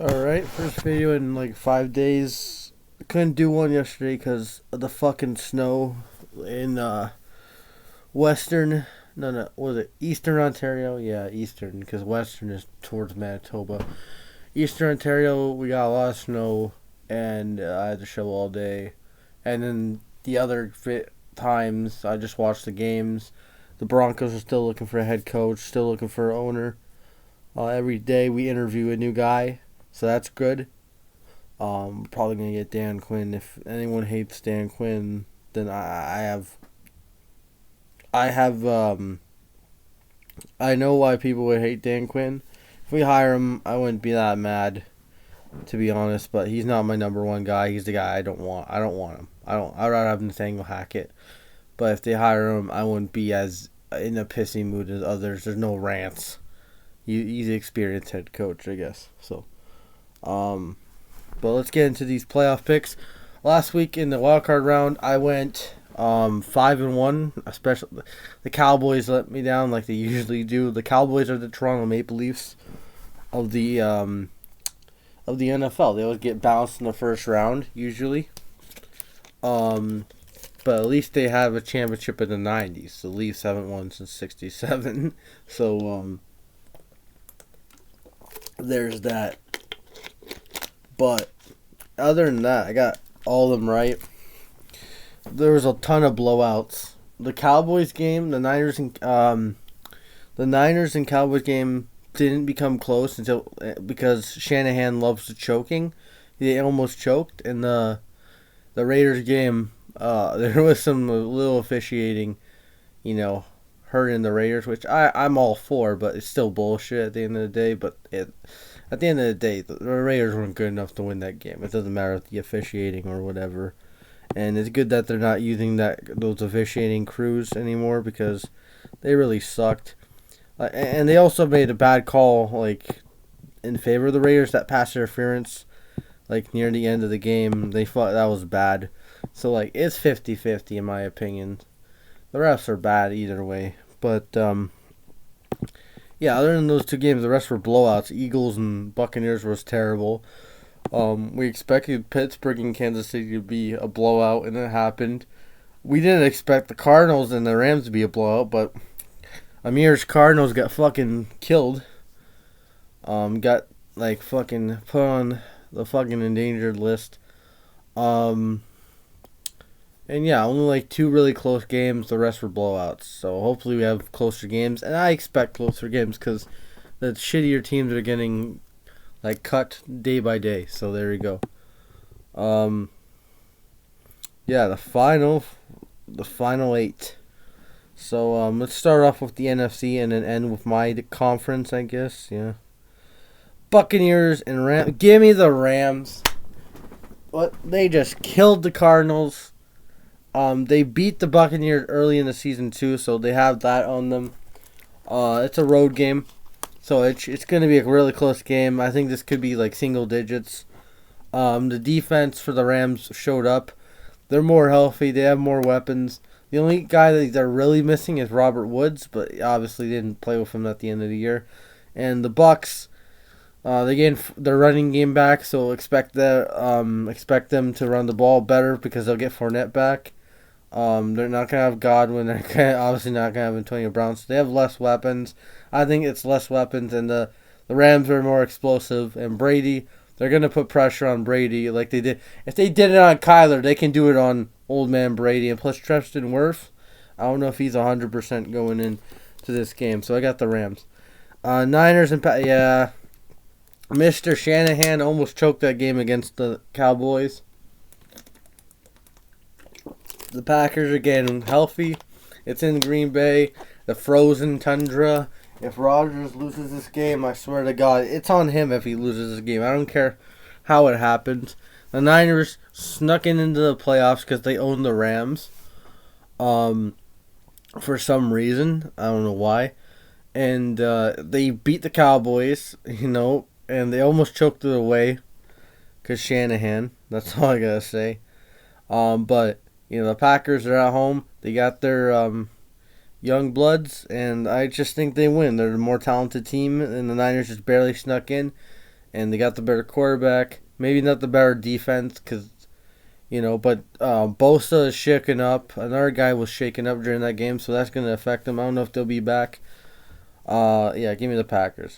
Alright, first video in like 5 days. Couldn't do one yesterday because of the fucking snow in western. No, was it Eastern Ontario? Yeah, Eastern, because Western is towards Manitoba. Eastern Ontario, we got a lot of snow, and I had to shovel all day. And then the other times, I just watched the games. The Broncos are still looking for a head coach, still looking for an owner. Every day we interview a new guy, so that's good. Probably gonna get Dan Quinn. If anyone hates Dan Quinn, then I know why people would hate Dan Quinn. If we hire him, I wouldn't be that mad, to be honest. But he's not my number one guy. He's the guy I don't want. I don't want him. I'd rather have Nathaniel Hackett. But if they hire him, I wouldn't be as in a pissy mood as others. There's no rants. He's an experienced head coach, I guess. So, but let's get into these playoff picks. Last week in the wildcard round, I went 5-1. Especially the Cowboys let me down like they usually do. The Cowboys are the Toronto Maple Leafs of the NFL. They always get bounced in the first round usually. But at least they have a championship in the '90s. The Leafs haven't won since '67. So there's that. But other than that, I got all of them right. There was a ton of blowouts. The Cowboys game, the Niners and Cowboys game didn't become close until because Shanahan loves the choking. They almost choked. In the Raiders game, there was some little officiating, hurting the Raiders, which I'm all for, but it's still bullshit at the end of the day. But at the end of the day, the Raiders weren't good enough to win that game. It doesn't matter the officiating or whatever. And it's good that they're not using those officiating crews anymore because they really sucked. And they also made a bad call, like, in favor of the Raiders, that pass interference, like, near the end of the game. They thought that was bad. So, like, it's 50-50 in my opinion. The refs are bad either way. But, yeah, other than those two games, the rest were blowouts. Eagles and Buccaneers was terrible. We expected Pittsburgh and Kansas City to be a blowout, and it happened. We didn't expect the Cardinals and the Rams to be a blowout, but Amir's Cardinals got fucking killed. Got, like, fucking put on the fucking endangered list. And yeah, only like two really close games. The rest were blowouts. So hopefully we have closer games, and I expect closer games because the shittier teams are getting like cut day by day. So there you go. Yeah, the final eight. So let's start off with the NFC and then end with my conference, I guess. Yeah. Buccaneers and Rams. Give me the Rams. What? They just killed the Cardinals. They beat the Buccaneers early in the season too, so they have that on them. It's a road game, so it's going to be a really close game. I think this could be like single digits. The defense for the Rams showed up. They're more healthy. They have more weapons. The only guy that they're really missing is Robert Woods, but obviously didn't play with him at the end of the year. And the Bucs, they gained their running game back, so expect them to run the ball better because they'll get Fournette back. They're not gonna have Godwin. They're obviously not gonna have Antonio Brown. So they have less weapons. I think it's less weapons, and the Rams are more explosive. And Brady, they're gonna put pressure on Brady like they did. If they did it on Kyler, they can do it on old man Brady. And plus Tristan Wirfs, I don't know if he's 100% going into this game. So I got the Rams. Niners and yeah, Mr. Shanahan almost choked that game against the Cowboys. The Packers are getting healthy. It's in Green Bay, the frozen tundra. If Rodgers loses this game, I swear to God, it's on him if he loses this game. I don't care how it happens. The Niners snuck into the playoffs because they own the Rams. For some reason. I don't know why. And they beat the Cowboys, and they almost choked it away because Shanahan. That's all I gotta say. But the Packers are at home. They got their young bloods, and I just think they win. They're the more talented team, and the Niners just barely snuck in. and they got the better quarterback. Maybe not the better defense, but Bosa is shaken up. Another guy was shaken up during that game, so that's going to affect them. I don't know if they'll be back. Yeah, give me the Packers.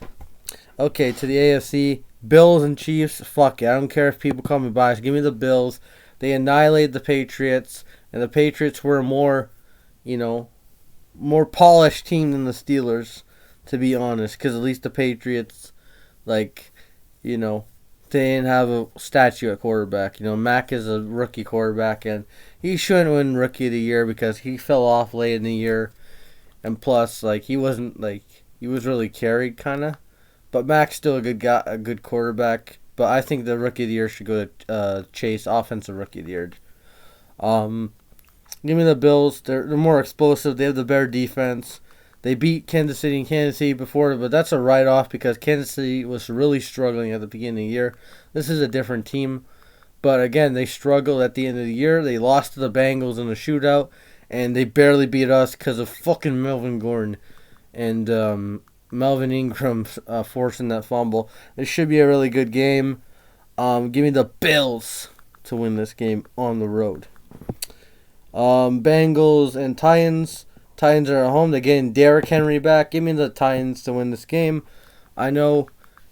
Okay, to the AFC, Bills and Chiefs. Fuck it, I don't care if people call me biased. Give me the Bills. They annihilated the Patriots, and the Patriots were a more polished team than the Steelers, to be honest. Because at least the Patriots, like, they didn't have a statue at quarterback. Mac is a rookie quarterback, and he shouldn't win Rookie of the Year because he fell off late in the year, and plus, he wasn't he was really carried kind of. But Mac's still a good guy, a good quarterback. But I think the Rookie of the Year should go to Chase, Offensive Rookie of the Year. Give me the Bills. They're more explosive. They have the better defense. They beat Kansas City and Kansas City before, but that's a write-off because Kansas City was really struggling at the beginning of the year. This is a different team. But again, they struggled at the end of the year. They lost to the Bengals in a shootout, and they barely beat us because of fucking Melvin Gordon and Melvin Ingram forcing that fumble. This should be a really good game. Give me the Bills to win this game on the road. Bengals and Titans. Titans are at home. They're getting Derrick Henry back. Give me the Titans to win this game. I know,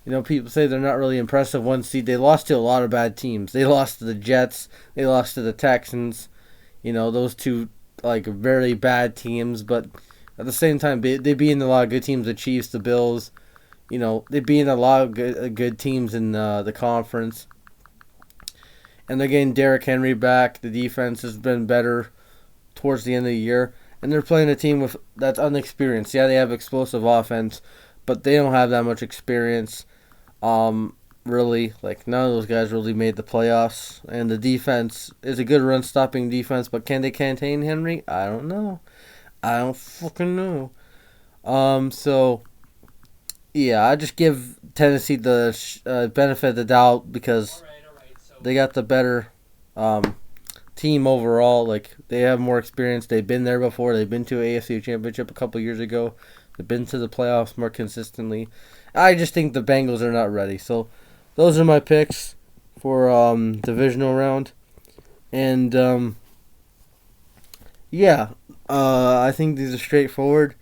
people say they're not really impressive one seed. They lost to a lot of bad teams. They lost to the Jets. They lost to the Texans. Those two, very bad teams. But at the same time, they beat a lot of good teams. The Chiefs, the Bills. They beat a lot of good teams in the conference. And they're getting Derrick Henry back. The defense has been better towards the end of the year. And they're playing a team that's unexperienced. Yeah, they have explosive offense, but they don't have that much experience. Really, none of those guys really made the playoffs. And the defense is a good run-stopping defense, but can they contain Henry? I don't know. I don't fucking know. So, yeah, I just give Tennessee the benefit of the doubt because they got the better team overall. They have more experience. They've been there before. They've been to an AFC Championship a couple years ago. They've been to the playoffs more consistently. I just think the Bengals are not ready. So those are my picks for divisional round. And I think these are straightforward.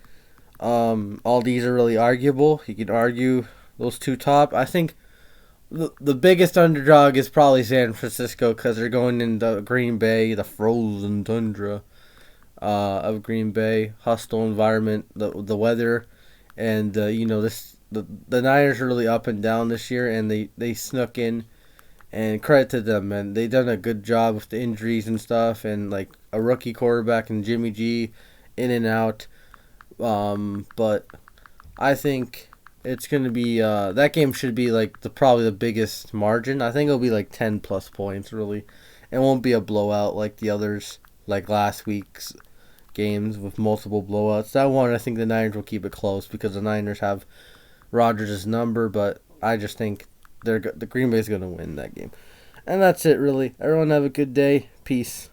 All these are really arguable. You could argue those two top. I think the biggest underdog is probably San Francisco because they're going into Green Bay, the frozen tundra of Green Bay, hostile environment, the weather, and the Niners are really up and down this year, and they snuck in, and credit to them, man. They done a good job with the injuries and stuff, and a rookie quarterback and Jimmy G in and out, but I think it's going to be, that game should be probably the biggest margin. I think it'll be 10 plus points, really. It won't be a blowout like the others, like last week's games with multiple blowouts. That one, I think the Niners will keep it close because the Niners have Rodgers' number, but I just think the Green Bay's going to win that game. And that's it, really. Everyone have a good day. Peace.